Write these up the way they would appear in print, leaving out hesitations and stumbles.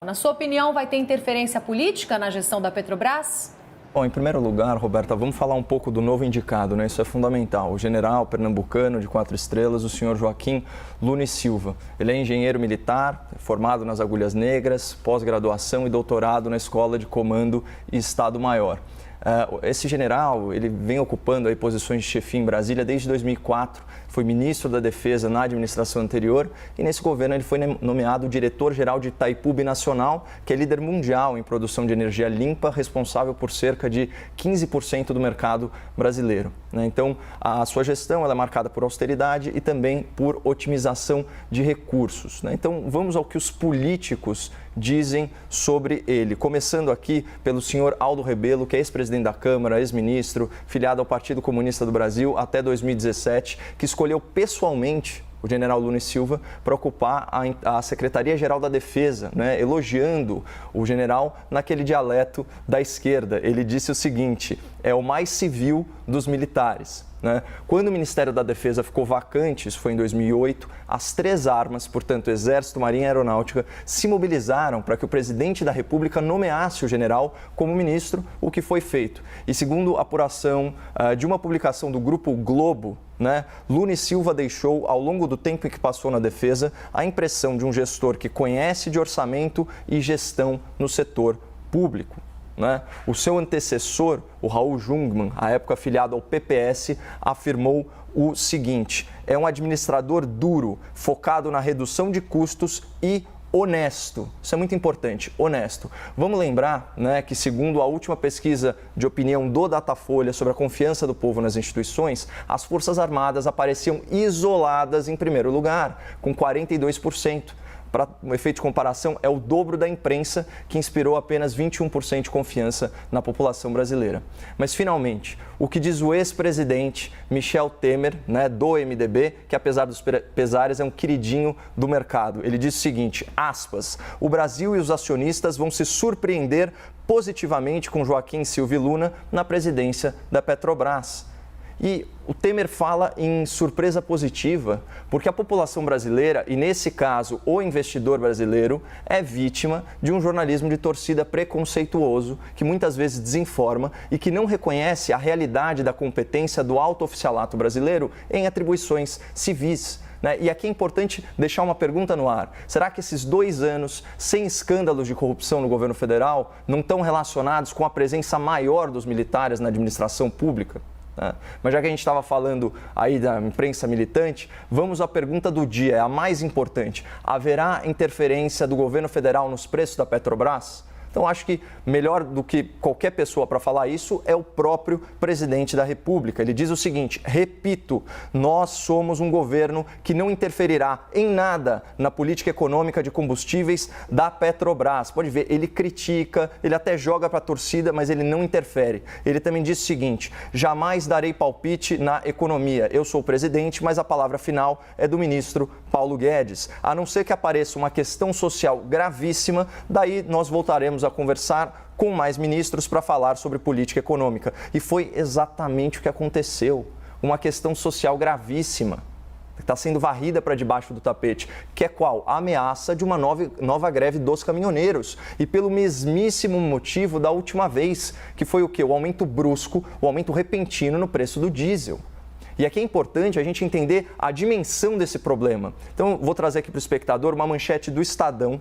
Na sua opinião, vai ter interferência política na gestão da Petrobras? Bom, em primeiro lugar, Roberta, vamos falar um pouco do novo indicado, né? Isso é fundamental. O general pernambucano de 4 estrelas, o senhor Joaquim Luna e Silva. Ele é engenheiro militar, formado nas Agulhas Negras, pós-graduação e doutorado na Escola de Comando e Estado-Maior. Esse general, ele vem ocupando aí posições de chefia em Brasília desde 2004, foi ministro da Defesa na administração anterior e nesse governo ele foi nomeado diretor-geral de Itaipu Binacional, que é líder mundial em produção de energia limpa, responsável por cerca de 15% do mercado brasileiro. Então, a sua gestão ela é marcada por austeridade e também por otimização de recursos. Então, vamos ao que os políticos dizem sobre ele. Começando aqui pelo senhor Aldo Rebelo, que é ex-presidente da Câmara, ex-ministro, filiado ao Partido Comunista do Brasil até 2017, que escolheu pessoalmente o general Luna e Silva para ocupar a Secretaria-Geral da Defesa, elogiando o general naquele dialeto da esquerda. Ele disse o seguinte: é o mais civil dos militares. Quando o Ministério da Defesa ficou vacante, isso foi em 2008, as 3 armas, portanto, Exército, Marinha e Aeronáutica, se mobilizaram para que o presidente da República nomeasse o general como ministro, o que foi feito. E segundo a apuração de uma publicação do Grupo Globo, Luna e Silva deixou, ao longo do tempo em que passou na Defesa, a impressão de um gestor que conhece de orçamento e gestão no setor público. O seu antecessor, o Raul Jungmann, à época afiliado ao PPS, afirmou o seguinte: é um administrador duro, focado na redução de custos e honesto. Isso é muito importante, honesto. Vamos lembrar que, segundo a última pesquisa de opinião do Datafolha sobre a confiança do povo nas instituições, as Forças Armadas apareciam isoladas em primeiro lugar, com 42%. Para um efeito de comparação, é o dobro da imprensa, que inspirou apenas 21% de confiança na população brasileira. Mas, finalmente, o que diz o ex-presidente Michel Temer, do MDB, que apesar dos pesares é um queridinho do mercado. Ele diz o seguinte, aspas, o Brasil e os acionistas vão se surpreender positivamente com Joaquim Silva e Luna na presidência da Petrobras. E o Temer fala em surpresa positiva, porque a população brasileira, e nesse caso o investidor brasileiro, é vítima de um jornalismo de torcida preconceituoso, que muitas vezes desinforma e que não reconhece a realidade da competência do alto oficialato brasileiro em atribuições civis. E aqui é importante deixar uma pergunta no ar. Será que esses 2 anos sem escândalos de corrupção no governo federal não estão relacionados com a presença maior dos militares na administração pública? Mas já que a gente estava falando aí da imprensa militante, vamos à pergunta do dia, é a mais importante. Haverá interferência do governo federal nos preços da Petrobras? Então, acho que melhor do que qualquer pessoa para falar isso é o próprio presidente da República. Ele diz o seguinte, repito, nós somos um governo que não interferirá em nada na política econômica de combustíveis da Petrobras. Pode ver, ele critica, ele até joga para a torcida, mas ele não interfere. Ele também diz o seguinte, jamais darei palpite na economia. Eu sou o presidente, mas a palavra final é do ministro Paulo Guedes. A não ser que apareça uma questão social gravíssima, daí nós voltaremos a conversar com mais ministros para falar sobre política econômica. E foi exatamente o que aconteceu. Uma questão social gravíssima, que está sendo varrida para debaixo do tapete, que é qual? A ameaça de uma nova greve dos caminhoneiros. E pelo mesmíssimo motivo da última vez, que foi o quê? O aumento brusco, o aumento repentino no preço do diesel. E aqui é importante a gente entender a dimensão desse problema. Então, vou trazer aqui para o espectador uma manchete do Estadão,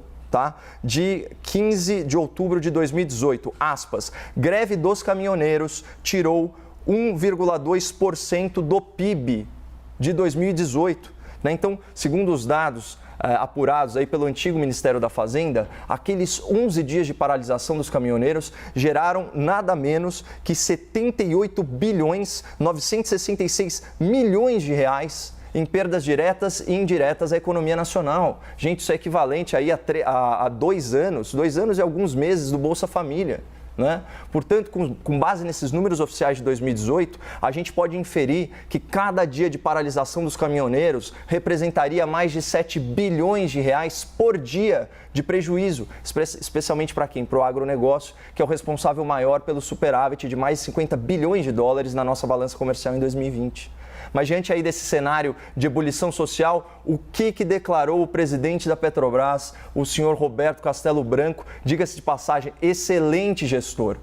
de 15 de outubro de 2018, aspas, greve dos caminhoneiros tirou 1,2% do PIB de 2018. Então, segundo os dados apurados aí pelo antigo Ministério da Fazenda, aqueles 11 dias de paralisação dos caminhoneiros geraram nada menos que 78 bilhões 966 milhões de reais em perdas diretas e indiretas à economia nacional. Gente, isso é equivalente aí a 2 anos e alguns meses do Bolsa Família. Portanto, com base nesses números oficiais de 2018, a gente pode inferir que cada dia de paralisação dos caminhoneiros representaria mais de 7 bilhões de reais por dia de prejuízo, especialmente para quem? Para o agronegócio, que é o responsável maior pelo superávit de mais de 50 bilhões de dólares na nossa balança comercial em 2020. Mas diante aí desse cenário de ebulição social, o que declarou o presidente da Petrobras, o senhor Roberto Castello Branco, diga-se de passagem, excelente gestor,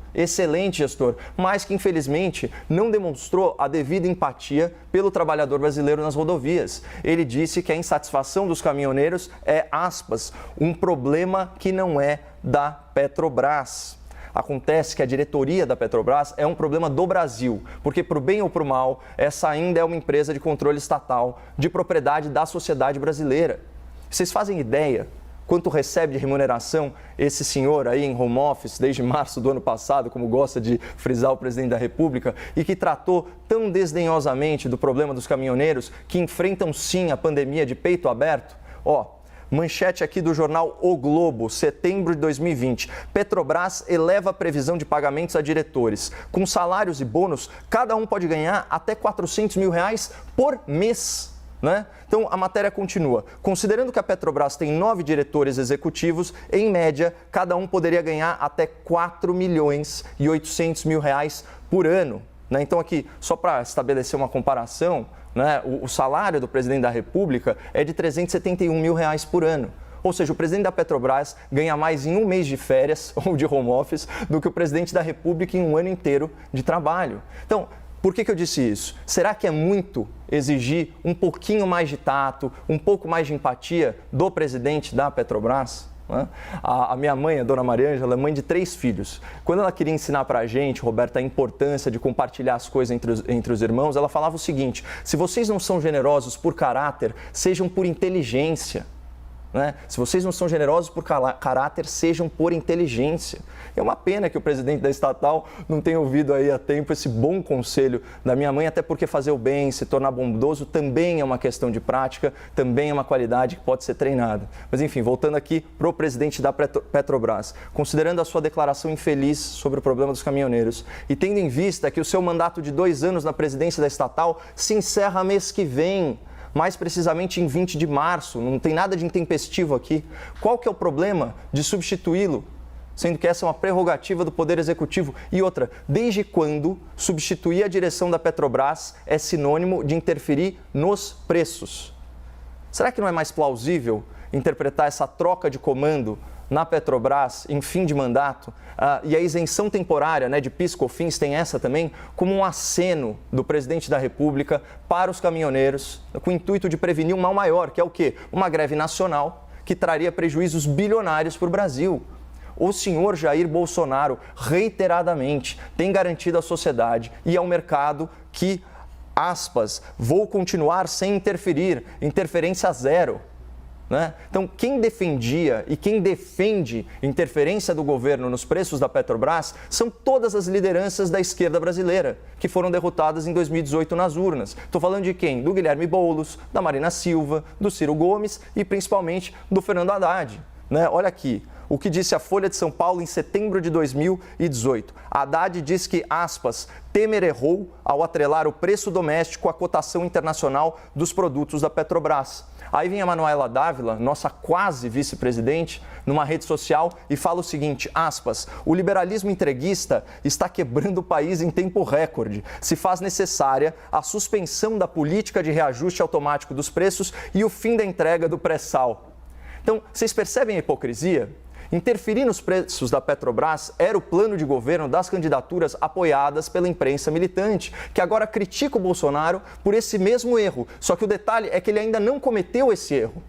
mas que infelizmente não demonstrou a devida empatia pelo trabalhador brasileiro nas rodovias. Ele disse que a insatisfação dos caminhoneiros é, aspas, um problema que não é da Petrobras. Acontece que a diretoria da Petrobras é um problema do Brasil, porque, para o bem ou para o mal, essa ainda é uma empresa de controle estatal, de propriedade da sociedade brasileira. Vocês fazem ideia quanto recebe de remuneração esse senhor aí em home office desde março do ano passado, como gosta de frisar o presidente da República, e que tratou tão desdenhosamente do problema dos caminhoneiros que enfrentam sim a pandemia de peito aberto? Manchete aqui do jornal O Globo, setembro de 2020. Petrobras eleva a previsão de pagamentos a diretores. Com salários e bônus, cada um pode ganhar até R$400 mil por mês. Né? Então, a matéria continua. Considerando que a Petrobras tem 9 diretores executivos, em média, cada um poderia ganhar até R$4.800.000 por ano. Né? Então, aqui, só para estabelecer uma comparação, né, o salário do presidente da República é de R$371 mil por ano. Ou seja, o presidente da Petrobras ganha mais em um mês de férias ou de home office do que o presidente da República em um ano inteiro de trabalho. Então, por que eu disse isso? Será que é muito exigir um pouquinho mais de tato, um pouco mais de empatia do presidente da Petrobras? A minha mãe, a dona Mariângela, é mãe de 3 filhos. Quando ela queria ensinar para a gente, Roberta, a importância de compartilhar as coisas entre os irmãos, ela falava o seguinte: se vocês não são generosos por caráter, sejam por inteligência. Se vocês não são generosos por caráter, sejam por inteligência. É uma pena que o presidente da estatal não tenha ouvido aí a tempo esse bom conselho da minha mãe, até porque fazer o bem, se tornar bondoso, também é uma questão de prática, também é uma qualidade que pode ser treinada. Mas enfim, voltando aqui para o presidente da Petrobras, considerando a sua declaração infeliz sobre o problema dos caminhoneiros e tendo em vista que o seu mandato de 2 anos na presidência da estatal se encerra mês que vem, mais precisamente em 20 de março, não tem nada de intempestivo aqui. Qual que é o problema de substituí-lo, sendo que essa é uma prerrogativa do Poder Executivo? E outra, desde quando substituir a direção da Petrobras é sinônimo de interferir nos preços? Será que não é mais plausível interpretar essa troca de comando na Petrobras em fim de mandato e a isenção temporária, de PIS/COFINS, tem essa também, como um aceno do presidente da República para os caminhoneiros, com o intuito de prevenir um mal maior, que é o quê? Uma greve nacional que traria prejuízos bilionários para o Brasil. O senhor Jair Bolsonaro, reiteradamente, tem garantido à sociedade e ao mercado que, aspas, vou continuar sem interferir, interferência zero. Então, quem defendia e quem defende interferência do governo nos preços da Petrobras são todas as lideranças da esquerda brasileira, que foram derrotadas em 2018 nas urnas. Estou falando de quem? Do Guilherme Boulos, da Marina Silva, do Ciro Gomes e principalmente do Fernando Haddad. Olha aqui o que disse a Folha de São Paulo em setembro de 2018. Haddad diz que, aspas, Temer errou ao atrelar o preço doméstico à cotação internacional dos produtos da Petrobras. Aí vem a Manuela Dávila, nossa quase vice-presidente, numa rede social e fala o seguinte, aspas, o liberalismo entreguista está quebrando o país em tempo recorde. Se faz necessária a suspensão da política de reajuste automático dos preços e o fim da entrega do pré-sal. Então, vocês percebem a hipocrisia? Interferir nos preços da Petrobras era o plano de governo das candidaturas apoiadas pela imprensa militante, que agora critica o Bolsonaro por esse mesmo erro. Só que o detalhe é que ele ainda não cometeu esse erro.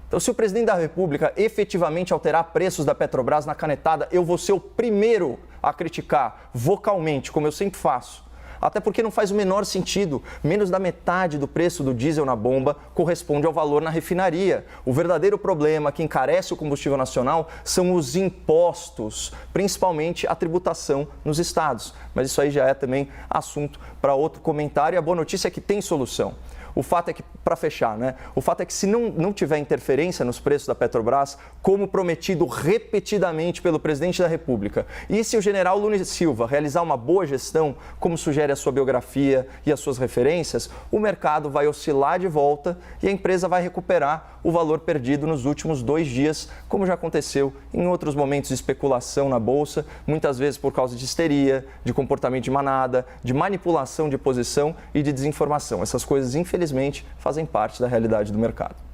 Então, se o presidente da República efetivamente alterar preços da Petrobras na canetada, eu vou ser o primeiro a criticar vocalmente, como eu sempre faço. Até porque não faz o menor sentido. Menos da metade do preço do diesel na bomba corresponde ao valor na refinaria. O verdadeiro problema que encarece o combustível nacional são os impostos, principalmente a tributação nos estados. Mas isso aí já é também assunto para outro comentário. E a boa notícia é que tem solução. O fato é que, para fechar, né? O fato é que se não tiver interferência nos preços da Petrobras, como prometido repetidamente pelo presidente da República, e se o general Nunes Silva realizar uma boa gestão, como sugere a sua biografia e as suas referências, o mercado vai oscilar de volta e a empresa vai recuperar o valor perdido nos últimos 2 dias, como já aconteceu em outros momentos de especulação na Bolsa, muitas vezes por causa de histeria, de comportamento de manada, de manipulação de posição e de desinformação. Essas coisas, infelizmente, fazem parte da realidade do mercado.